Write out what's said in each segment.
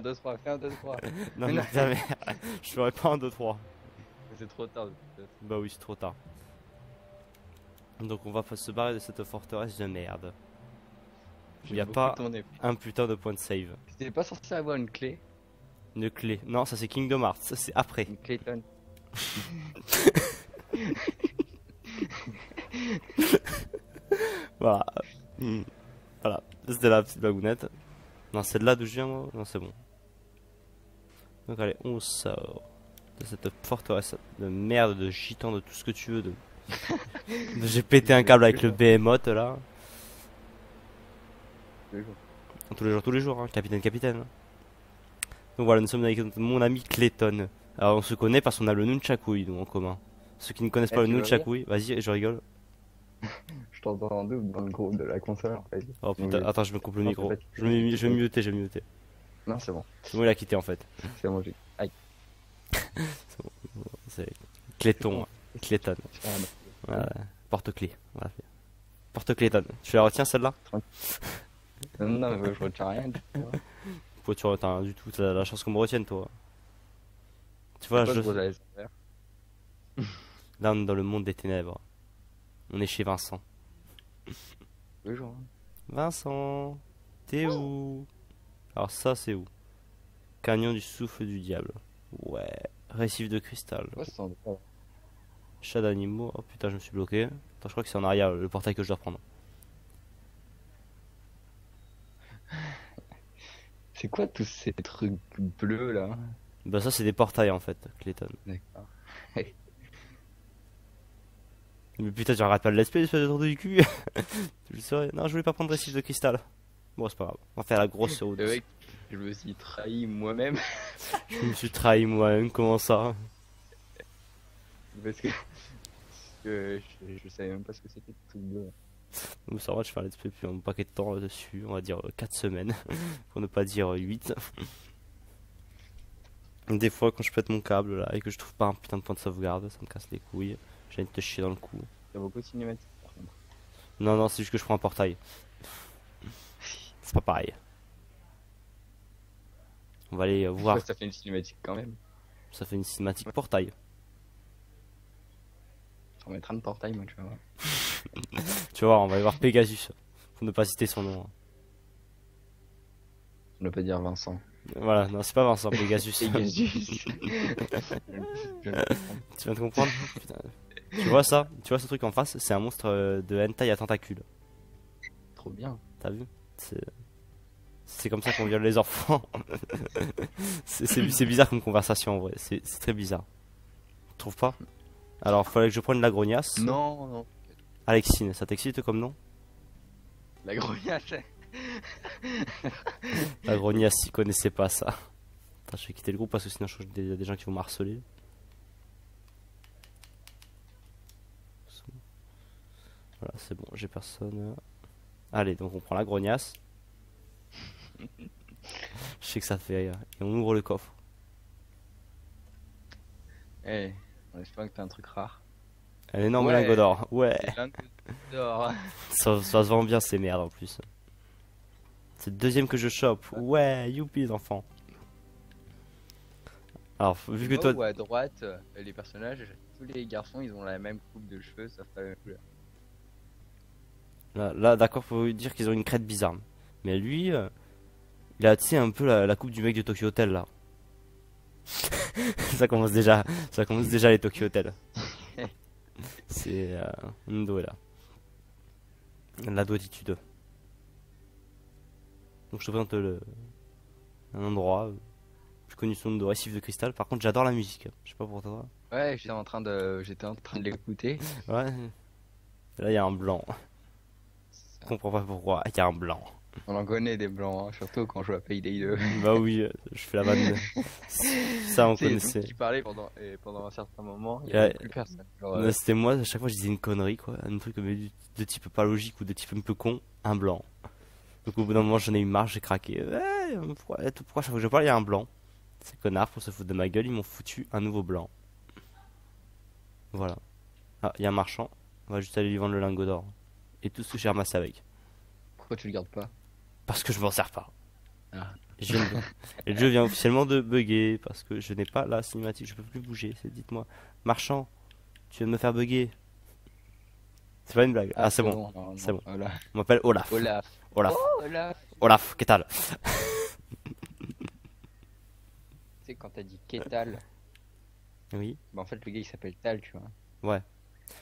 un 2-3, fais un 2-3. Non, Mais mais non. jamais. Je ferai pas un 2-3. C'est trop tard. De toute façon. Bah oui, c'est trop tard. Donc on va se barrer de cette forteresse de merde. Il n'y a J'aime pas beaucoup ton épée. un putain de point de save. T'es pas censé avoir une clé? Une clé. Non, ça c'est Kingdom Hearts, ça c'est après. Une Clayton. Voilà. Voilà. C'était la petite bagounette. Non, c'est de là d'où je viens moi. Non, c'est bon. Donc allez, on sort de cette forteresse de merde, de gitan, de tout ce que tu veux. J'ai pété un câble avec le Behemoth là. Tous les jours, hein, capitaine. Donc voilà, nous sommes avec mon ami Clayton. Alors on se connaît parce qu'on a le Nunchakuy nous en commun. Ceux qui ne connaissent pas le tu veux Nunchakuy, vas-y, je rigole. Je t'entends en double dans le groupe de la console en fait. Oh putain, Donc, attends, je me coupe le Non, micro. en fait, Je vais me muter, je vais me muter. Non, c'est bon. C'est bon, il a quitté en fait. C'est bon, j'ai. Aïe. C'est Clayton, Clayton. Ah, bah, Voilà. Porte-clé. Voilà. Porte-Clayton. Tu la retiens celle-là? Non, mais je retiens rien. Pourquoi tu retiens rien du tout? T'as la chance qu'on me retienne toi. Tu vois, Pas je... de gros ASMR. là on est dans le monde des ténèbres. On est chez Vincent. Toujours. Vincent, t'es où? Alors ça c'est où? Canyon du souffle du diable. Ouais. Récif de cristal. Ouais, c'est en Chat d'animaux. Oh putain, je me suis bloqué. Attends, je crois que c'est en arrière le portail que je dois prendre. C'est quoi tous ces trucs bleus là? Bah ça c'est des portails en fait, Clayton. D'accord. Mais putain, tu arrêtes pas le let's play, espèce de tour du cul. Tu le saurais. Non, je voulais pas prendre récif de cristal. Bon, c'est pas grave. On va faire la grosse route. Le mec, je me suis trahi moi-même. Je me suis trahi moi-même, comment ça? Parce que je savais même pas ce que c'était ce truc bleu. Donc ça va, je fais un let's play depuis un paquet de temps dessus. On va dire 4 semaines. Pour ne pas dire 8. Des fois, quand je pète mon câble là et que je trouve pas un putain de point de sauvegarde, ça me casse les couilles. J'ai envie de te chier dans le cou. Il y a beaucoup de cinématiques par contre. Non, non, c'est juste que je prends un portail. C'est pas pareil. On va aller voir. Ouais, ça fait une cinématique quand même. Ça fait une cinématique portail. On mettra un portail, moi, tu vas voir. Tu vois, on va aller voir Pegasus. Pour ne pas citer son nom. On ne peut pas dire Vincent. Voilà, non, c'est pas Vincent, Pegasus. Pegasus. Tu viens de comprendre? Putain. Tu vois ça? Tu vois ce truc en face? C'est un monstre de hentai à tentacules. Trop bien. T'as vu? C'est comme ça qu'on viole les enfants. C'est bizarre comme conversation en vrai. C'est très bizarre. Tu trouves pas? Alors, fallait que je prenne la grognasse. Non, non. Alexine, ça t'excite comme nom? La grognasse. La grognasse, il connaissait pas ça. Attends, je vais quitter le groupe parce que sinon il y a des gens qui vont m'harceler. Voilà, c'est bon, j'ai personne. Allez, donc on prend la grognasse. Je sais que ça te fait rire. Et on ouvre le coffre. Eh, on espère que t'as un truc rare. Un énorme Ouais. lingot d'or. Ouais. Lingot d'or. Ça se vend bien ces merdes en plus. C'est le deuxième que je chope. Ouais, youpi les enfants. Alors, vu que En toi... haut à droite, les personnages, tous les garçons, ils ont la même coupe de cheveux, sauf pas la même couleur. Là, d'accord, faut dire qu'ils ont une crête bizarre. Mais lui, il a, tu sais, un peu la coupe du mec de Tokyo Hotel là. ça commence déjà les Tokyo Hotel. C'est Ndo est là. La doititude. Donc je te présente un endroit plus connu sous le nom de Récif de Cristal. Par contre, j'adore la musique. Je sais pas pour toi. Ouais, j'étais en train de l'écouter. Ouais. Là, il y a un blanc. Je comprends pas pourquoi. Il y a un blanc. On en connaît des blancs, hein, surtout quand je joue à Payday 2. Bah oui, je fais la vanne. Ça, on Tu sais, connaissait. qui parlait pendant un certain moment, il y Ouais. avait plus personne. Genre, Mais c'était moi, à chaque fois je disais une connerie quoi, un truc de type pas logique ou de type un peu con, un blanc. Donc au bout d'un moment j'en ai eu marre, j'ai craqué. Pourquoi chaque fois que je parle il y a un blanc? Ces connards pour se foutre de ma gueule, ils m'ont foutu un nouveau blanc. Voilà. Ah, il y a un marchand, on va juste aller lui vendre le lingot d'or. Et tout ce que j'ai ramassé avec. pourquoi tu le gardes pas? Parce que je m'en sers pas. Ah. Je viens de- Et le jeu vient officiellement de bugger parce que je n'ai pas la cinématique, je peux plus bouger. Dites-moi, Marchand, tu viens de me faire bugger. C'est pas une blague. Ah, c'est bon, non, c'est non, bon. Olaf. On m'appelle Olaf. Olaf. Olaf. Oh, Olaf. Olaf, qu'est-ce que Tu sais, quand t'as dit Kétal, Oui, bah en fait, le gars il s'appelle Tal, tu vois. ouais.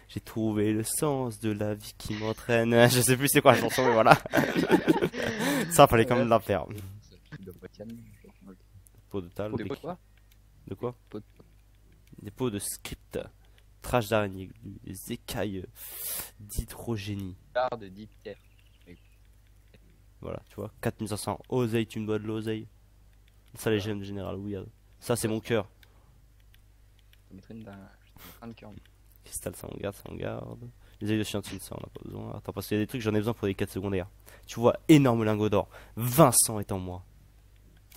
J'ai trouvé le sens de la vie qui m'entraîne. Je sais plus c'est quoi la chanson, mais voilà. Ça, fallait quand même la faire. Tu dois pas te calmer. Pot de tal. De quoi? De quoi? Pot- Des pots de script. Trash d'araignée, des écailles d'hydrogénie. Barre de diptère. Voilà, tu vois, 4500. Oseille, tu me dois de l'oseille. Ça, les gemmes général, oui. Ça, c'est mon cœur. Je te mettrai un cœur. Cristal, ça on garde, ça on garde. Les ailes de Chiantine, ça on n'a pas besoin. Attends, parce qu'il y a des trucs, j'en ai besoin pour les quêtes secondaires. Tu vois, énorme lingot d'or. Vincent est en moi.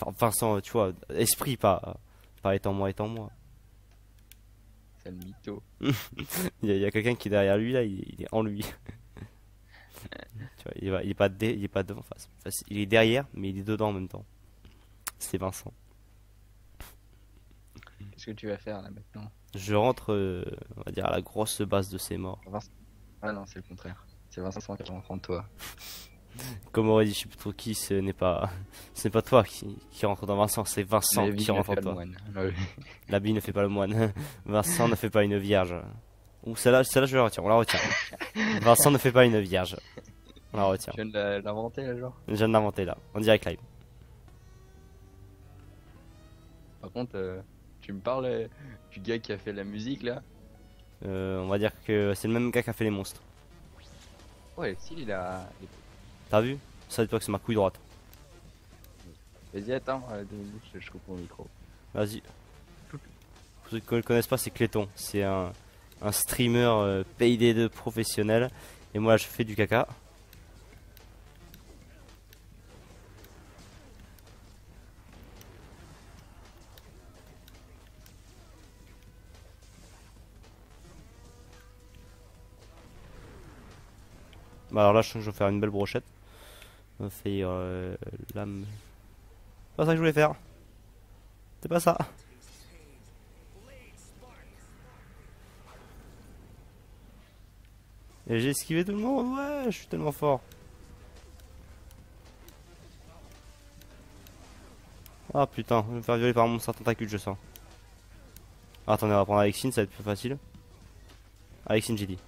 Enfin, Vincent, tu vois, esprit, pas étant moi, étant moi. C'est le mytho. Il y a quelqu'un qui est derrière lui, là, il est en lui. Tu vois, il est pas devant, enfin, il est derrière, mais il est dedans en même temps. C'est Vincent. Qu'est-ce que tu vas faire là maintenant? Je rentre, on va dire, à la grosse base de ces morts. Vincent. Ah non, c'est le contraire. C'est Vincent qui rentre en toi. Comme aurait dit, je sais plus trop qui, ce n'est pas toi qui rentre dans Vincent, c'est Vincent La vie qui ne rentre fait en pas le toi. moine. Ouais. L'habit ne fait pas le moine. Vincent ne fait pas une vierge. Ou celle-là, je la retiens, on la retient. Vincent ne fait pas une vierge. On la retient. Tu viens de l'inventer là, genre? Je viens de l'inventer là, en direct live. Par contre, tu me parles du gars qui a fait la musique là? On va dire que c'est le même gars qui a fait les monstres. Ouais, si il a. T'as vu? Ça, dis-toi que c'est ma couille droite. Vas-y, attends, 2 minutes, je coupe mon micro. Vas-y. Pour ceux qui ne le connaissent pas, c'est Cléton. C'est un streamer PayD2 professionnel. Et moi, je fais du caca. Bah alors là, je vais faire une belle brochette. On va faire lame. C'est pas ça que je voulais faire. C'est pas ça. Et j'ai esquivé tout le monde. Ouais, je suis tellement fort. Ah putain, je vais me faire violer par un monstre à tentacule, je sens. Ah, attendez, on va prendre Alexine, ça va être plus facile. Alexine, j'ai dit.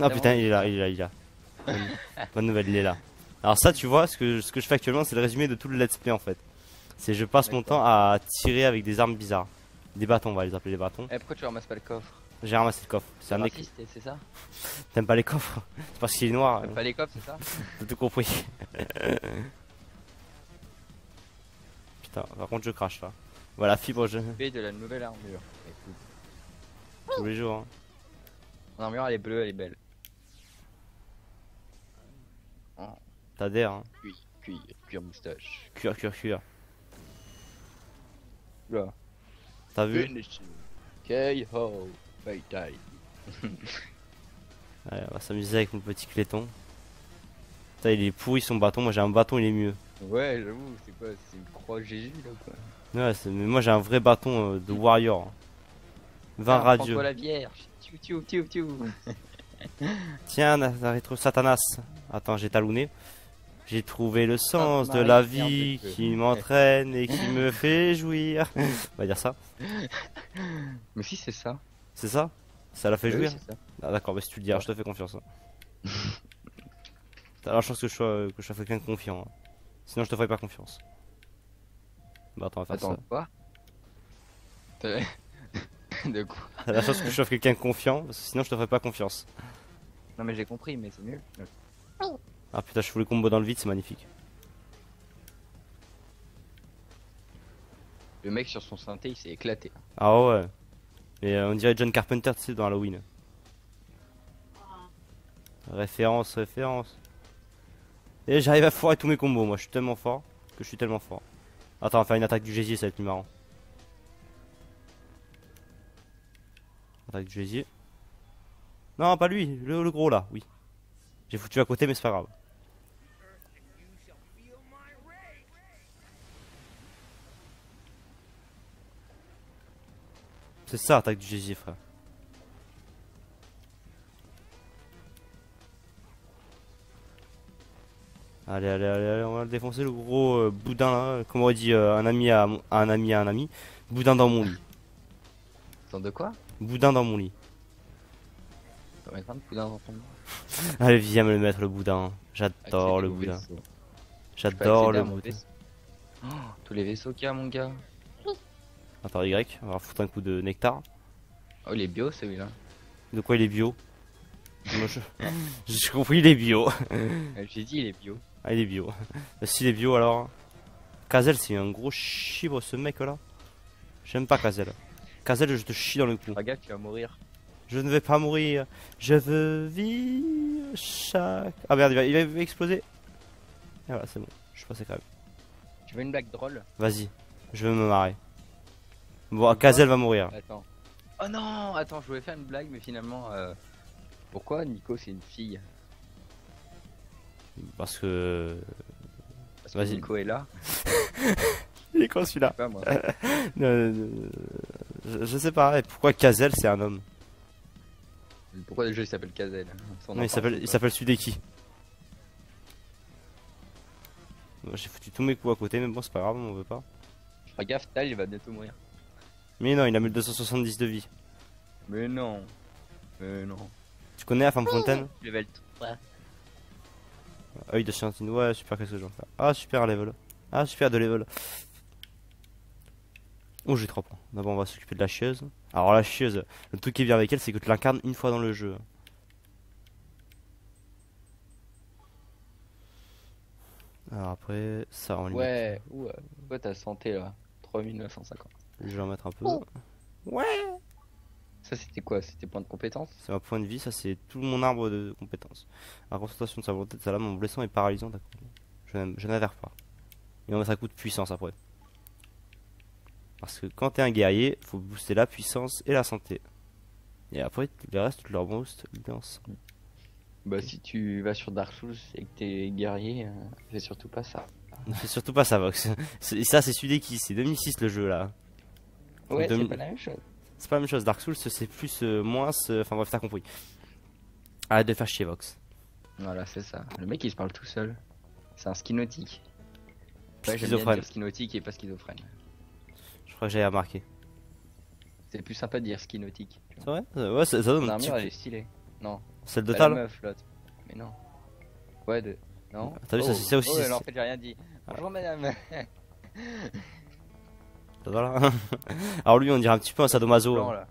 Ah putain, il est là, il est là, il est là. Bonne nouvelle, il est là. Alors ça, tu vois, ce que je fais actuellement, c'est le résumé de tout le let's play en fait. C'est je passe mon temps à tirer avec des armes bizarres. Des bâtons, on va les appeler des bâtons. Eh, pourquoi tu ramasses pas le coffre? J'ai ramassé le coffre. C'est un mec. raciste, c'est ça? T'aimes pas les coffres? C'est parce qu'il est noir. T'aimes pas les coffres, c'est ça? T'as tout compris. Putain, par contre, je crache là. Voilà, fibre, je. Et de la nouvelle armure. Écoute, Tous les jours. Hein. mon armure elle est bleue, elle est belle. Oh, T'adhères. Hein. cuir moustache. Cuir, cuir, cuir. Là. T'as vu? K.O. Bye time. Allez, on va s'amuser avec mon petit cléton. Putain, il est pourri son bâton. Moi j'ai un bâton, il est mieux. Ouais, j'avoue, c'est quoi? C'est une croix Jésus là quoi. Ouais, mais moi j'ai un vrai bâton de warrior. 20 radieux. Prends-toi la vierge. Tiu. Tiens, rétro Satanas. Attends, j'ai talonné. J'ai trouvé le sens de Marie, la merde, vie je peux. qui m'entraîne et qui me fait jouir. On va dire ça. Mais si, c'est ça. C'est ça? Ça l'a fait Oui, jouir? c'est ça. Ah d'accord, bah si tu le dis, je te fais confiance. Hein. T'as la chance que je sois quelqu'un de confiant. Hein. Sinon je te ferai pas confiance. Bah attends, on va faire Attends, ça. quoi? De quoi? T'as la chance que je sois quelqu'un de confiant, parce que sinon je te ferai pas confiance. Non mais j'ai compris, mais c'est nul. Ah putain, je fous les combos dans le vide, c'est magnifique. Le mec sur son synthé, il s'est éclaté. Ah ouais. Mais on dirait John Carpenter, tu sais, dans Halloween. Référence. Et j'arrive à foirer tous mes combos, moi je suis tellement fort que je suis tellement fort. Attends, on va faire une attaque du gésier, ça va être plus marrant. Attaque du gésier. Non, pas lui, le gros là, oui. J'ai foutu à côté, mais c'est pas grave. C'est ça, attaque du gésier, frère. Allez, allez, allez, allez, on va le défoncer, le gros boudin là. Comme aurait dit un ami à un ami à un ami. Boudin dans mon lit. Attends, de quoi? Boudin dans mon lit. On va mettre un boudin dans ton. Allez, viens me le mettre, le boudin. J'adore le boudin. J'adore le boudin. Oh, tous les vaisseaux qu'il y a, mon gars. Attends, Y, on va foutre un coup de nectar. Oh, il est bio celui-là. De quoi il est bio? Moi, j'ai compris, il est bio. J'ai dit, il est bio. Ah, il est bio. S'il est bio, alors. Kazel, c'est un gros chibre, ce mec là. J'aime pas Kazel. Kazel, je te chie dans le cou. Regarde, tu vas mourir. Je ne vais pas mourir. Je veux vivre chaque. Ah merde, il va exploser. Et voilà, c'est bon. Je suis passé quand même. Tu veux une blague drôle? Vas-y, je veux me marrer. Bon, Kazel va mourir. Attends. Oh non, attends, je voulais faire une blague, mais finalement, pourquoi Nico c'est une fille? Parce que. Parce que Vas-y. Nico est là. Il est con celui-là. Pas moi. Je sais pas. Et pourquoi Kazel c'est un homme? Pourquoi le jeu il s'appelle Kazel? Non, il s'appelle Sudeki. Bon, j'ai foutu tous mes coups à côté, mais bon, c'est pas grave, on veut pas. Fais gaffe, Tal il va bientôt mourir. Mais non, il a 1270 de vie. Mais non. Mais non. Tu connais la femme fontaine? Level 3. Œil de Chantine, ouais, super, qu'est-ce que j'en fais? Ah, super level. Ah, super de level. Oh, j'ai 3 points. D'abord, on va s'occuper de la chieuse. Alors, la chieuse, le truc qui est bien avec elle, c'est que tu l'incarnes une fois dans le jeu. Alors, après, ça, on Ouais, ouais, ta santé là. 3950. Je vais en mettre un peu. Oh. Ouais. Ça c'était quoi? C'était point de compétence? C'est ma point de vie, ça c'est tout mon arbre de compétences. La concentration de sa volonté de sa lame en blessant et paralysant. Je n'adhère pas. Et on va mettre un coup de puissance après. Parce que quand t'es un guerrier, faut booster la puissance et la santé. Et après, le reste, tu leur boost ensemble. Bah si tu vas sur Dark Souls et que t'es guerrier, fais surtout pas ça. Ne fais surtout pas ça, Vox. Ça, c'est celui qui, c'est 2006 le jeu là. Ouais, Demi- c'est pas la même chose. C'est pas la même chose. Dark Souls, c'est plus moins. Enfin bref, t'as compris. Arrête de faire chier, Vox. Voilà, c'est ça. Le mec il se parle tout seul. C'est un skinotique. Ouais, j'aime bien Schizophrène. dire skinotique et pas schizophrène. Je crois que j'avais remarqué. C'est plus sympa de dire skinotique. C'est vrai? Ouais, ça donne Ton un petit armure coup. elle est stylée. Non. Celle de La Tal. meuf l'autre. Mais non. Ouais, de. Non. T'as vu, ça, c'est ça aussi, Oh, c'est- non, en fait j'ai rien dit. Bonjour madame. Voilà. Alors lui, on dirait un petit peu un sadomaso. Blanc, là.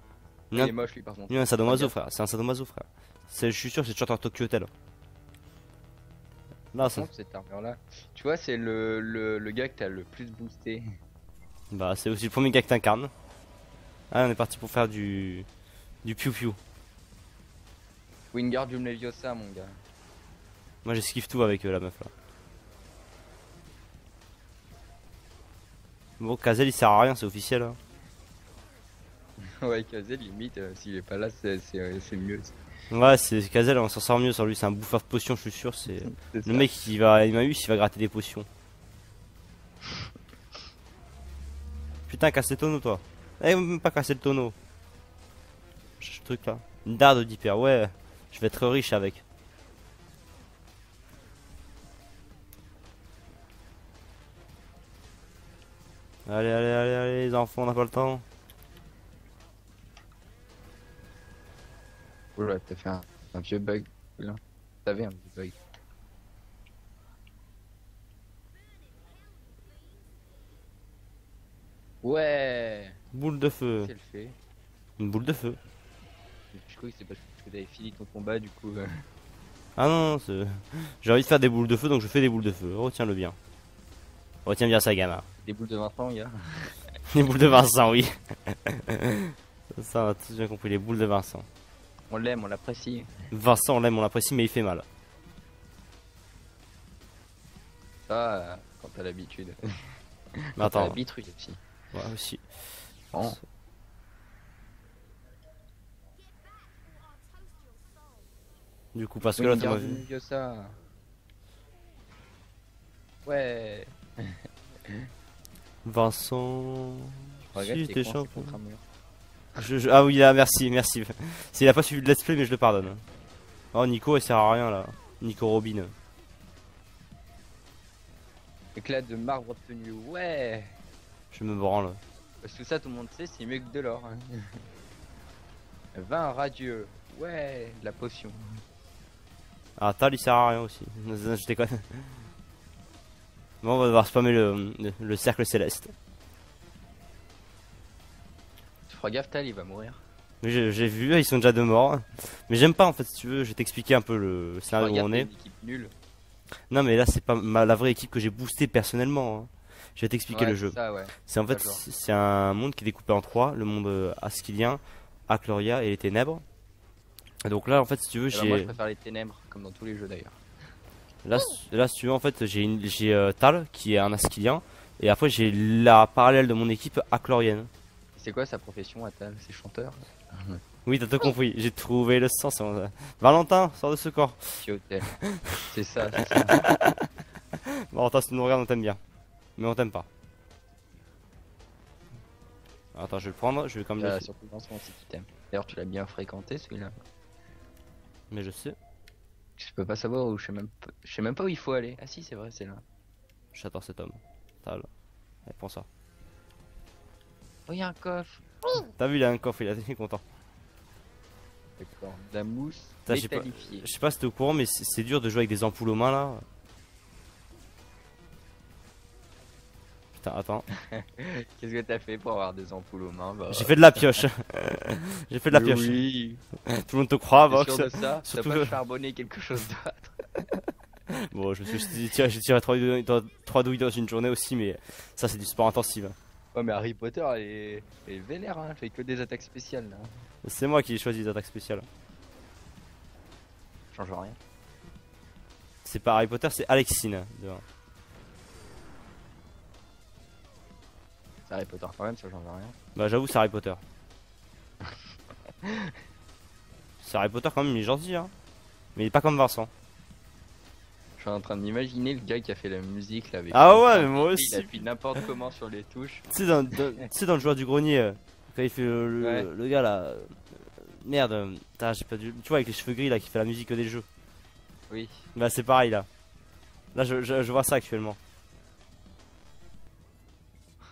Non. Il est moche lui par contre. Lui, un sadomaso, Regarde. frère. C'est un sadomaso, frère. Je suis sûr, c'est toujours un Tokyo Hotel. Là, Par ça. contre, cette armure là. Tu vois, c'est le gars que t'as le plus boosté. Bah, c'est aussi le premier gars que t'incarnes. Ah, on est parti pour faire du piou-piou. Wingardium Leviosa, mon gars. Moi, j'esquive tout avec la meuf là. Bon, Kazel il sert à rien, c'est officiel. Hein. Ouais, Kazel, limite, s'il est pas là, c'est mieux. Ouais, c'est Kazel, on s'en sort mieux sur lui. C'est un bouffeur de potions, je suis sûr. C'est C'est le ça. mec il va, il m'a eu, il va gratter des potions. Putain, casse les tonneaux, toi. Eh, même pas casser le tonneau. Ce truc là. Une darde d'hyper, ouais. Je vais être riche avec. Allez, allez, allez, allez, les enfants, on n'a pas le temps. Oula, t'as fait un vieux bug là. T'avais un vieux bug. Ouais, Boule de feu. c'est le fait. Une boule de feu. Je crois que c'est parce que t'avais fini ton combat, du coup. Ah non, j'ai envie de faire des boules de feu, donc je fais des boules de feu. Retiens-le bien. Retiens bien ça, gamin. Des boules de 20 ans, gars. Les boules de Vincent, oui. Ça, on a tous bien compris, les boules de Vincent. On l'aime, on l'apprécie. Vincent, on l'aime, on l'apprécie, mais il fait mal. Ça, quand t'as l'habitude. Mais Quand t'as attends, l'habitude aussi. ouais, aussi. Bon. Du coup, parce que Oui, là, mais t'as garde vu. mieux ça. Ouais. Vincent. Regarde, Si, t'es t'es coincé champion. contre un mur. Ah oui, là, merci, merci. S'il a pas suivi le let's play, mais je le pardonne. Oh, Nico, il sert à rien là. Nico Robin. Éclat de marbre obtenu. Ouais. Je me branle. Parce que ça, tout le monde sait, c'est mieux que de l'or. Hein. Vin radieux. Ouais, de la potion. Ah, Tal, il sert à rien aussi. Je déconne. Bon, on va devoir spammer le cercle céleste. Tu feras gaffe, Tal, il va mourir. Mais j'ai vu, ils sont déjà deux morts. Mais j'aime pas en fait, si tu veux, je vais t'expliquer un peu le Tu feras scénario où gaffe, on t'as est. une équipe nulle. Non, mais là, c'est pas la vraie équipe que j'ai boostée personnellement. Hein. Je vais t'expliquer Ouais, le c'est jeu. ça, ouais. C'est en fait, D'accord. c'est un monde qui est découpé en trois, le monde Askilien, Akloria et les Ténèbres. Et donc là, en fait, si tu veux, Eh ben, moi, je j'ai préfère les ténèbres, comme dans tous les jeux d'ailleurs. là, si tu veux, en fait, j'ai Tal qui est un Askilien, et après j'ai la parallèle de mon équipe Aklorienne. C'est quoi sa profession, Atal? C'est chanteur? Oui, t'as tout compris. J'ai trouvé le sens. Valentin, sors de ce corps. Hôtel. C'est ça, c'est ça. Valentin, si tu nous regardes, on t'aime bien, mais on t'aime pas. Attends, je vais le prendre. Je vais comme Ah, surtout dans ce moment, c'est qui t'aime. D'ailleurs, tu l'as bien fréquenté celui-là. Mais je sais. Je peux pas savoir où, je sais même pas où il faut aller. Ah si, c'est vrai, c'est là. J'adore cet homme. Tal. Allez, prends ça. Oh, il y a un coffre. T'as vu, il a un coffre, il est content. D'accord. De la mousse Putain, je sais pas- métallifiée. Je sais pas si t'es au courant, mais c'est dur de jouer avec des ampoules aux mains là. Putain, attends. Qu'est-ce que t'as fait pour avoir des ampoules aux mains? Bah, J'ai fait de la pioche. J'ai fait de la mais pioche. Oui. Tout le monde te croit, T'es Vox. sûr de ça? T'as Surtout pas que- charbonné quelque chose d'autre? Bon, j'ai tiré 3 douilles dans une journée aussi, mais ça c'est du sport intensif. Ouais, mais Harry Potter, elle est vénère, hein. Elle fait que des attaques spéciales, là. C'est moi qui ai choisi les attaques spéciales. Change rien. C'est pas Harry Potter, c'est Alexine. C'est Harry Potter quand même, ça change rien. Bah, j'avoue, c'est Harry Potter. C'est Harry Potter quand même, il est gentil, hein. Mais il est pas comme Vincent. Je suis en train d'imaginer le gars qui a fait la musique là avec. Ah une ouais, carte mais moi écrite, aussi. Il appuie n'importe comment sur les touches. Tu sais, dans le joueur du grenier, quand il fait Ouais. le gars là. Merde, j'ai pas dû. Tu vois, avec les cheveux gris là, qui fait la musique des jeux. Oui. Bah, c'est pareil là. Là, je vois ça actuellement.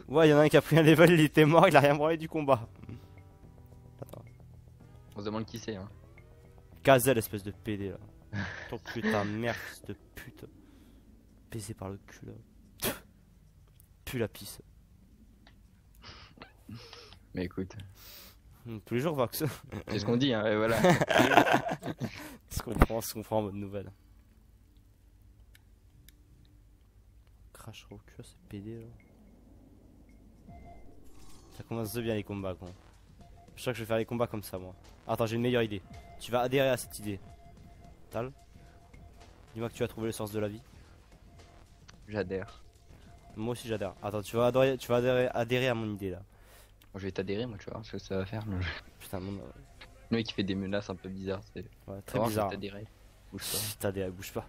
Ouais, il y en a un qui a pris un level, il était mort, il a rien branlé du combat. Attends. On se demande qui c'est, hein. Kazel, espèce de PD là. Ton putain de merde, espèce de pute. Baisé par le cul là. Pue la pisse. Mais écoute, Tous les jours, Vox. c'est ce qu'on dit, hein. Et voilà. Se comprend en mode nouvelle. Crash au cul, c'est PD là. Ça commence de bien les combats quoi. Je crois que je vais faire les combats comme ça moi. Attends, j'ai une meilleure idée. Tu vas adhérer à cette idée. Tal. Dis-moi que tu as trouvé le sens de la vie. J'adhère. Moi aussi j'adhère. Attends, tu vas adhérer à mon idée là. Bon, je vais t'adhérer, moi, tu vois voir ce que ça va faire. Le Putain, mon. mec qui fait des menaces un peu bizarres, c'est. Ouais, Tu très vas voir, bizarre. Je vais t'adhérer. Bouge pas. T'adhères, bouge pas.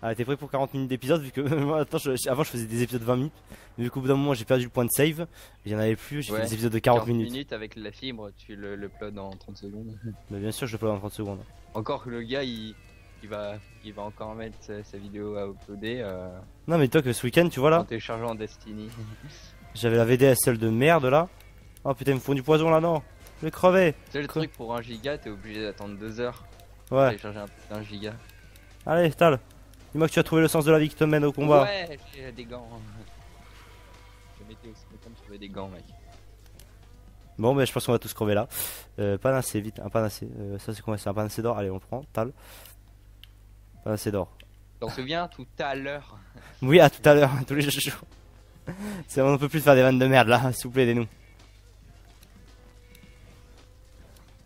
Ah, t'es prêt pour 40 minutes d'épisode vu que moi, attends, avant je faisais des épisodes de 20 minutes. Mais du coup, au bout d'un moment, j'ai perdu le point de save. Il y en avait plus, j'ai Ouais, fait des épisodes de 40 minutes. avec la fibre, tu le upload en 30 secondes. Mais bien sûr, je le fais en 30 secondes. Encore que le gars, il va encore mettre sa vidéo à uploader Non, mais toi, que ce week-end, tu vois en là, téléchargeant Destiny. j'avais la VDSL de merde là. Oh putain, ils me font du poison là, non. Je vais crever. Tu sais, le truc pour 1 giga, t'es obligé d'attendre 2 heures pour Ouais, télécharger un giga. allez, Tal. Dis-moi que tu as trouvé le sens de la vie qui te mène au combat. Ouais, j'ai des gants. Je mettais aussi comme trouver des gants, mec. Bon, ben je pense qu'on va tous crever là. Panacée, vite, un panacée. Ça, c'est quoi? C'est un panacée d'or. Allez, on le prend. Tal. Panacée d'or. T'en souviens tout à l'heure? Oui, à tout à l'heure, tous les jours. On ne peut plus faire des vannes de merde là, s'il vous plaît, aidez-nous.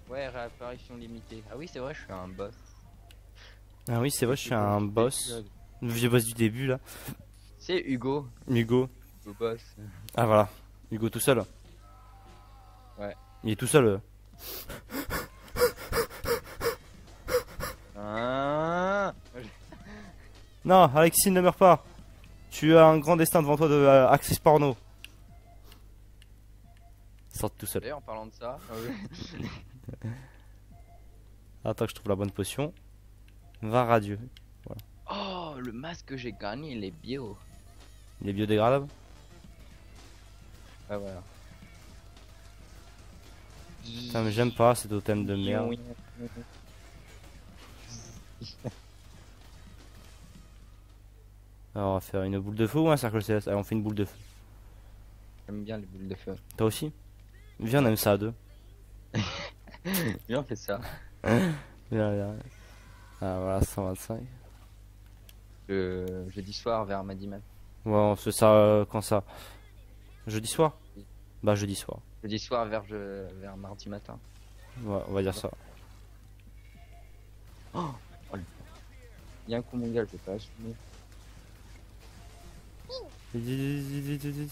Ouais, réapparition limitée. Ah oui, c'est vrai, je suis un boss. Ah oui, c'est vrai, je suis un boss. Le vieux boss du début là. C'est Hugo, Hugo. le boss. Ah voilà. Hugo tout seul. Ouais. Il est tout seul. Hein Hein. Non, Alexis, ne meurs pas. Tu as un grand destin devant toi de actrice porno. Sors tout seul. D'ailleurs, en parlant de ça, Attends que je trouve la bonne potion. Va radieux. oh, le masque que j'ai gagné, il est bio. Il est biodégradable. Ah voilà. Putain, mais j'aime pas ces totems de merde. Alors on va faire une boule de feu ou un cercle céleste? Allez, on fait une boule de feu. J'aime bien les boules de feu. Toi aussi? Viens, on aime ça à deux. Viens, on fait ça. Viens, viens. Ah voilà, 125. Jeudi soir vers midi mat. Ouais, on fait ça quand ça? Jeudi soir? Bah jeudi soir. Jeudi soir vers mardi matin. Ouais, on va dire ça. Il y a un coup mon gars, je vais pas assumer.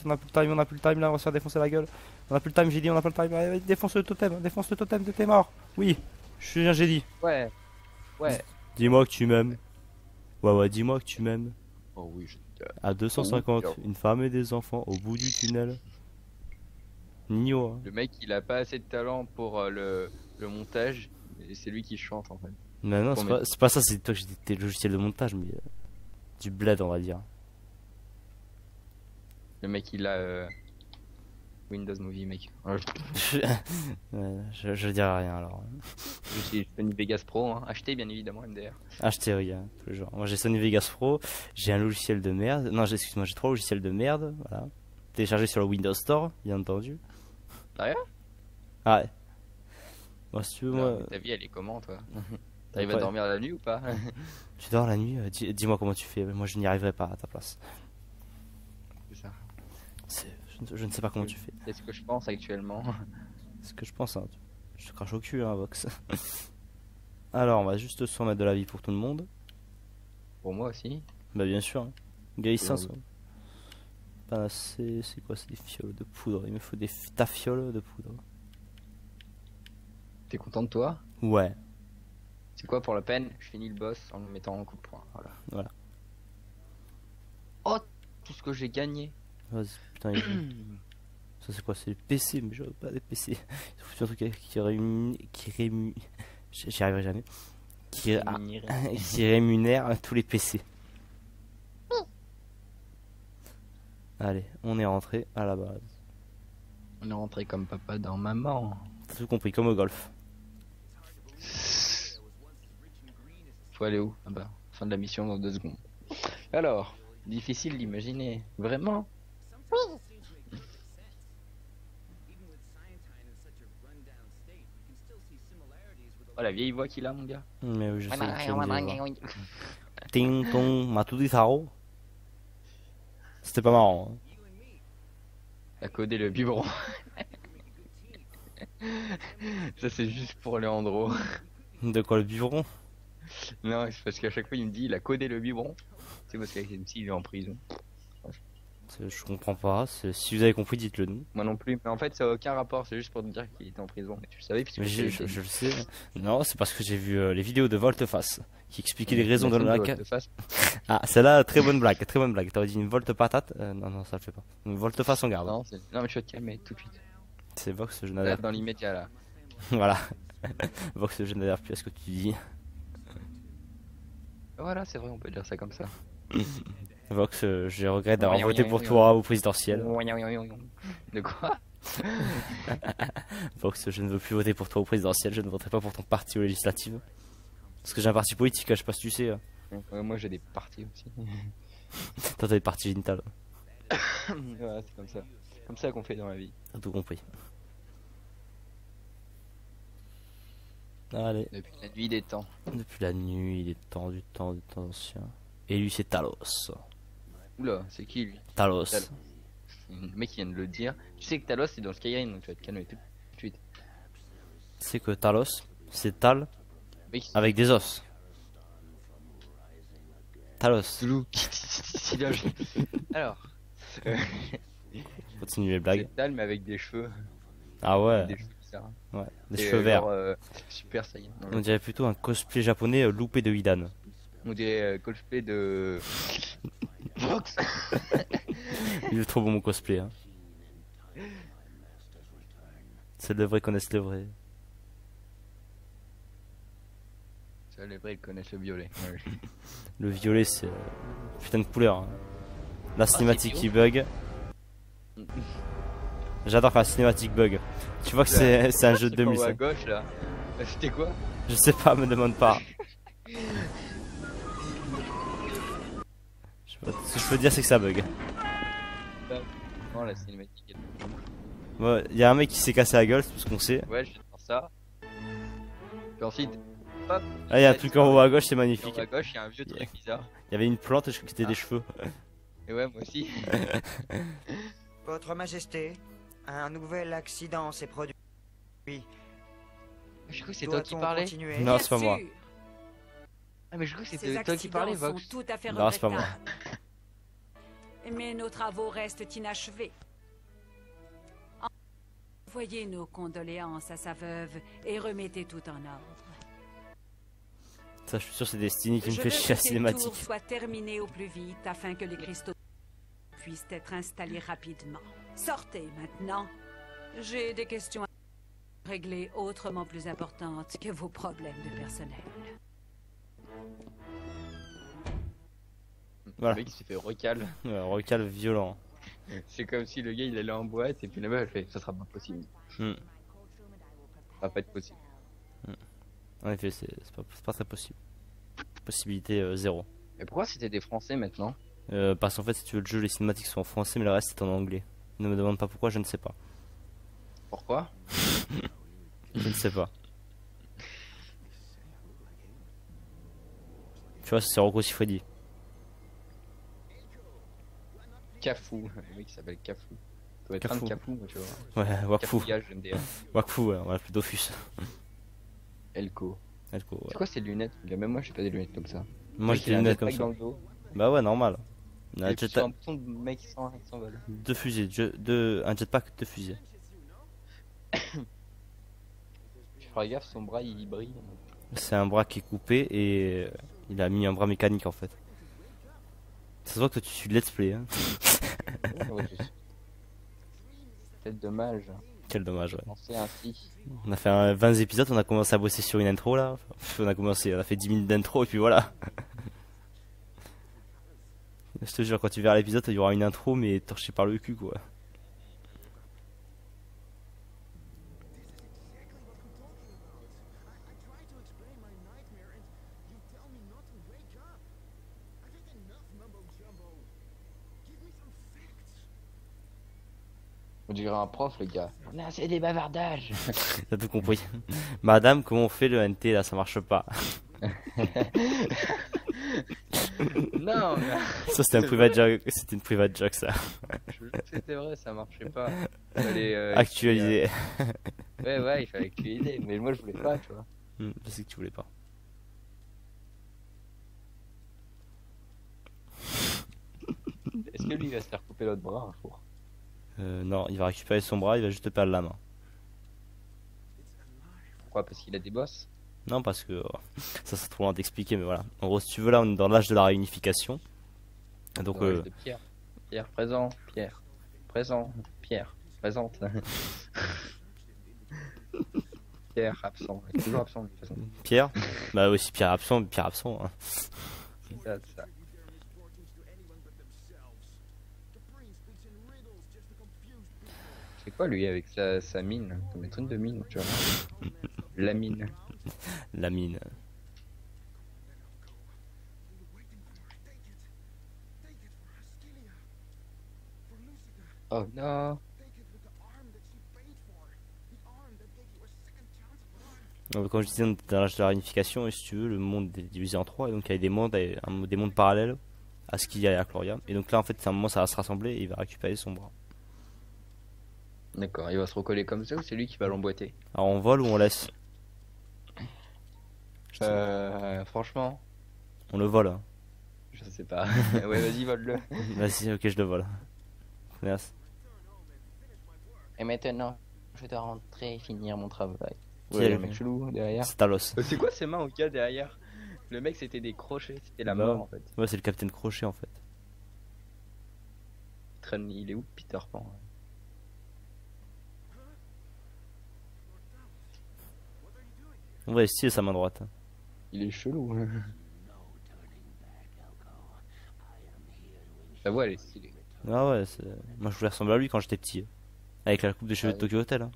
On a plus le time là, on va se faire défoncer la gueule. On a plus le time, j'ai dit, on a pas le time. Allez, défonce le totem de tes morts. Oui, je suis un, j'ai dit. Ouais. Ouais. Dis-moi que tu m'aimes. Ouais, dis-moi que tu m'aimes. Oh oui, je À 250, Oh, une femme et des enfants au bout du tunnel. Nino. Hein. Le mec, il a pas assez de talent pour le montage. Et c'est lui qui chante en fait. Mais non, Pour c'est pas ça, c'est toi que j'ai dit tes logiciels de montage, mais du bled, on va dire. Le mec, il a Windows Movie, mec. Ouais, Ouais, je dirais rien alors. je suis Sony Vegas Pro, hein. Acheté bien évidemment MDR. Acheter rien, tous les jours. Moi j'ai Sony Vegas Pro, j'ai un logiciel de merde. Non, excuse-moi, j'ai 3 logiciels de merde. Voilà. Téléchargé sur le Windows Store, bien entendu. Sérieux? Ah ouais. Moi, si tu veux, Non, moi. mais ta vie, elle est comment, toi? T'arrives à Ouais. dormir la nuit ou pas? Tu dors la nuit, dis-moi comment tu fais. Moi je n'y arriverai pas à ta place. C'est ça. Je ne sais pas comment tu fais. C'est ce que je pense actuellement. C'est ce que je pense, hein. Je te crache au cul, hein, Vox. Alors, on va juste se remettre de la vie pour tout le monde. Pour moi aussi. Bah, bien sûr. Hein. Gris Ouais, 500. Panacée, c'est quoi? C'est des fioles de poudre. Il me faut des tafioles de poudre. T'es content de toi? Ouais. C'est quoi pour la peine? Je finis le boss en le mettant en coup de poing. Voilà. Oh, tout ce que j'ai gagné. Vas-y, putain, ça c'est quoi? C'est des PC, mais je veux pas des PC. Il faut un truc j'y arriverai jamais. Qui rémunère tous les PC. Allez, on est rentré à la base. On est rentré comme papa dans maman. T'as tout compris, comme au golf. Faut aller où? Ah bah, fin de la mission dans 2 secondes. Alors, difficile d'imaginer. Vraiment? Oh, la vieille voix qu'il a, mon gars. Mais oui, je sais que tu aimes bien voir. Ting tong, m'a tout dit Taro. C'était pas marrant. Hein. T'as codé le biberon. Ça, c'est juste pour Leandro. De quoi, le biberon? Non, c'est parce qu'à chaque fois, il me dit il a codé le biberon. C'est parce qu'avec MC, il est en prison. Je comprends pas. Si vous avez compris, dites-le nous. Moi non plus. Mais en fait, ça a aucun rapport. C'est juste pour te dire qu'il était en prison. Mais tu le savais, puisque Mais je le sais. Non, c'est parce que j'ai vu les vidéos de Volteface qui expliquaient les raisons de la. Ah, celle-là, très bonne blague, très bonne blague. T'aurais dit une volte patate? Non, ça le fait pas. Une volte-face, on garde. Non, mais tu vas te calmer tout de suite. C'est Vox, je Là, n'adhère dans l'immédiat, là. Voilà. Vox, je n'adhère plus à ce que tu dis. Voilà, c'est vrai, on peut dire ça comme ça. Vox, je regrette d'avoir voté pour toi au présidentiel. De quoi? Vox, je ne veux plus voter pour toi au présidentiel, je ne voterai pas pour ton parti aux législatives. Parce que j'ai un parti politique, je sais pas si tu sais. Moi j'ai des parties aussi. Toi t'as des partis génitales. Voilà, c'est comme ça. Comme ça qu'on fait dans la vie. T'as tout compris. Allez. Depuis la nuit des temps. Depuis la nuit, des temps, du temps ancien. Et lui c'est Talos. Oula, c'est qui lui? Talos. Le mec qui vient de le dire. Tu sais que Talos c'est dans Skyrim, donc tu vas te calmer tout de suite. C'est que Talos, c'est Tal Mec, avec des os. Talos. Zoulou. Alors. Continue les blagues. C'est Tal mais avec des cheveux. Ah ouais. Des cheveux qui ça. Ouais, des Et, cheveux verts. genre, Super Saiyan. On dirait plutôt un cosplay japonais loupé de Hidan. On dirait cosplay de. Fox. Il est trop bon mon cosplay. Hein. C'est le vrai connaissent le vrai. Ça, les vrais ils connaissent le violet. Ouais. Le violet c'est putain de couleur. Hein. La cinématique c'est qui bug. J'adore quand la cinématique bug. Tu vois que c'est un jeu de C'est pas où 2005. à gauche là. C'était quoi? Je sais pas, me demande pas. Ce que je peux dire c'est que ça bug. Non, la cinématique est. Ouais, y a un mec qui s'est cassé la gueule, c'est tout ce qu'on sait. Ouais, je vais faire ça. Puis ensuite, hop. Ah, y a un truc en haut à gauche, c'est En magnifique. haut à gauche, il y a un vieux truc bizarre. Il y avait une plante, je crois que c'était des cheveux. Et ouais, moi aussi. Votre Majesté, un nouvel accident s'est produit. Je crois que c'est toi qui Doit-on parlais. continuer? Non, c'est pas moi. Ah, mais je crois que Ces c'était toi qui accidents parlais, sont Vox. tout à fait Non, c'est pas moi. regrettables. Mais nos travaux restent inachevés. Envoyez nos condoléances à sa veuve et remettez tout en ordre. Ça, je suis sûr, c'est Destiny qui me Je fait veux chier la que ces cinématique. tours soient terminés au plus vite afin que les cristaux puissent être installés rapidement. Sortez maintenant. J'ai des questions à régler autrement plus importantes que vos problèmes de personnel. Voilà. Le mec il s'est fait recal. Ouais, recal violent. C'est comme si le gars il allait en boîte et puis la meuf elle fait ça sera pas possible. Hmm. Ça va pas être possible. En effet, c'est pas très possible. Possibilité zéro. Et pourquoi c'était des Français maintenant? Parce qu'en fait, si tu veux le jeu, les cinématiques sont en français, mais le reste est en anglais. Ne me demande pas pourquoi, je ne sais pas. Pourquoi? Je ne sais pas. Tu vois, c'est Rocco Siffredi. Cafou. Le mec il s'appelle Cafou. Ça doit être un Cafou. de Cafou, moi, tu vois. Ouais, Wakfu. Cafouillage, MDR. Wakfu, ouais, on l'a plus Dofus. Elko. Elko, ouais. C'est quoi ces lunettes? Même moi j'ai pas des lunettes comme ça. Moi, j'ai des lunettes comme ça. Dans le dos. Bah ouais, normal. On a Et puis sur un bouton de mec qui s'envole. deux fusées, un jetpack, deux fusées. Tu feras gaffe, son bras il brille. C'est un bras qui est coupé et il a mis un bras mécanique en fait. Ça se voit que toi tu suis let's play. Hein. Ouais, peut-être dommage. Quel dommage, ouais. Penser ainsi. On a fait 20 épisodes, on a commencé à bosser sur une intro là. On a fait 10 minutes d'intro et puis voilà. Je te jure, quand tu verras l'épisode, il y aura une intro mais torchée par le cul quoi. On dirait un prof, le gars. Non, c'est des bavardages. T'as tout compris. Madame, comment on fait le NT là? Ça marche pas. Non, mais... Ça c'était un private joke, c'était une private joke ça. C'était vrai, ça marchait pas. Fallait, Actualisé. Ouais, il fallait actualiser. Mais moi, je voulais pas, tu vois. Je sais que tu voulais pas. Est-ce que lui il va se faire couper l'autre bras un jour? Non, il va récupérer son bras, il va juste perdre la main. Pourquoi? Parce qu'il a des bosses? Non, parce que ça c'est trop loin d'expliquer, mais voilà. En gros, si tu veux, là on est dans l'âge de la réunification. Donc, Dans l'âge de Pierre. Pierre présent, Pierre. Présent, Pierre. Présente. Pierre absent. Il est toujours absent de toute façon. Pierre, bah aussi Pierre absent. Hein. C'est ça, c'est ça. C'est quoi lui avec sa mine? Ça met une de mine, tu vois. La mine. La mine. Oh non. Donc, comme je disais, on est dans l'âge de la réunification, et si tu veux, le monde est divisé en trois, et donc il y a des mondes parallèles à ce qu'il y a à Cloria. Et donc là, en fait, à un moment, ça va se rassembler et il va récupérer son bras. D'accord, il va se recoller comme ça ou c'est lui qui va l'emboîter? Alors on vole ou on laisse? Franchement, On le vole. Hein. je sais pas. Ouais, vas-y, vole-le. Vas-y, ok, je le vole. Merci. Et maintenant, Je dois rentrer et finir mon travail. Qui Ouais, est le le- mec chelou derrière. C'est Talos. C'est quoi ces mains au gars derrière? Le mec c'était des crochets, c'était la Bah, mort en fait. Ouais, c'est le Capitaine Crochet en fait. Il est où Peter Pan? On va estier sa main droite. Il est chelou. La voix elle est stylée. Ah ouais, moi je voulais ressembler à lui quand j'étais petit. Avec la coupe de cheveux de Tokyo Hotel. Hein.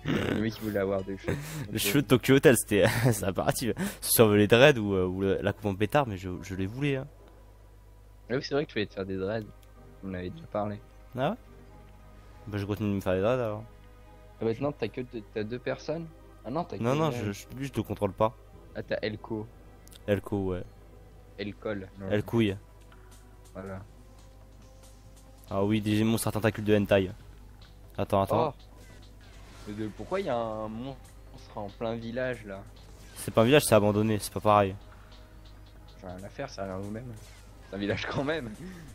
Le mec il voulait avoir des cheveux. Les cheveux de Tokyo Hotel, c'était c'est impératif. Si on veut les dreads ou la coupe en pétard, mais je les voulais. Hein. Ah oui, c'est vrai que tu voulais te faire des dreads. On en avait déjà parlé. Ah ouais. Bah je continue de me faire les dreads alors. Ah maintenant t'as deux personnes? Ah non, t'as Non, non, qu'une- lui je te contrôle pas. Ah t'as Elko. Elko, ouais. Elcol. Non, El couille. Voilà. Ah oui, des monstres à tentacules de hentai. Attends. Oh. Pourquoi il y a un monstre en plein village là? C'est pas un village, c'est abandonné, c'est pas pareil. J'ai rien à faire, ça a l'air vous-même. C'est un village quand même.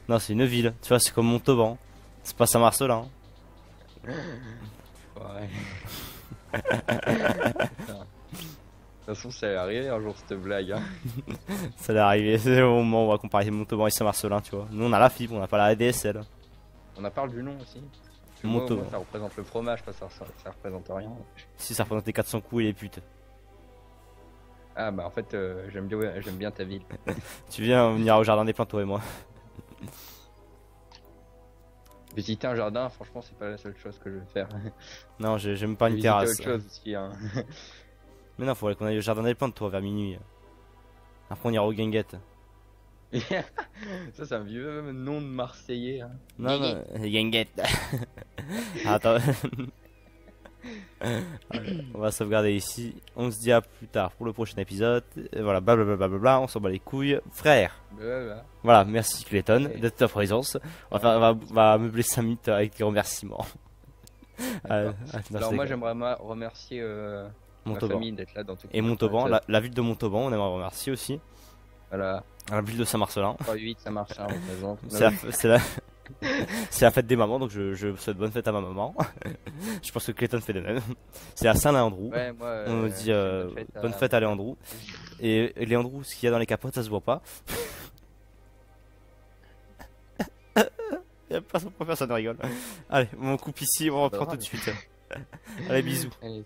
Non, c'est une ville. Tu vois, c'est comme Montauban. C'est pas Saint-Marcelin. Ouais. De toute façon, ça va arriver un jour cette blague. Hein. Ça allait arriver. C'est le moment où on va comparer Montauban et Saint-Marcelin, tu vois. Nous, on a la fibre, on a pas la ADSL. On a parlé du nom aussi. Parce que moi, Montauban. ça représente le fromage, ça représente rien. Si ça représente les 400 coups et les putes. Ah bah en fait, j'aime bien ta ville. Tu viens, on ira au jardin des plantes, toi et moi. Visiter un jardin, franchement, c'est pas la seule chose que je vais faire. Non, j'aime pas une Visiter terrasse. autre chose aussi. Hein. Mais non, faudrait qu'on aille au jardin des plantes, toi, vers minuit. Après, on ira au Guinguette. Ça, c'est un vieux nom de Marseillais. Hein. Non, non, Guinguette. Attends. On va sauvegarder ici. On se dit à plus tard pour le prochain épisode. Et voilà, blablabla, on s'en bat les couilles. Frère. Blablabla. Voilà, merci Clayton Ouais. de ta présence. On va meubler 5 minutes avec des remerciements. D'accord. Non, Alors c'est moi, cool. j'aimerais remercier ma Montauban. famille d'être là dans tout Et Montauban, la ville de Montauban, on aimerait remercier aussi. Voilà. La ville de Saint-Marcelin. 3-8, ça marche, ça représente. C'est la fête des mamans, donc je souhaite bonne fête à ma maman. Je pense que Clayton fait de même. C'est à Saint-Léandrou. Ouais, moi, On nous dit bonne fête à Léandrou. Et Léandrou, ce qu'il y a dans les capotes, ça se voit pas. Y'a personne pour faire, ça ne rigole. Allez, on coupe ici, on reprend tout de suite. Allez, bisous. Allez,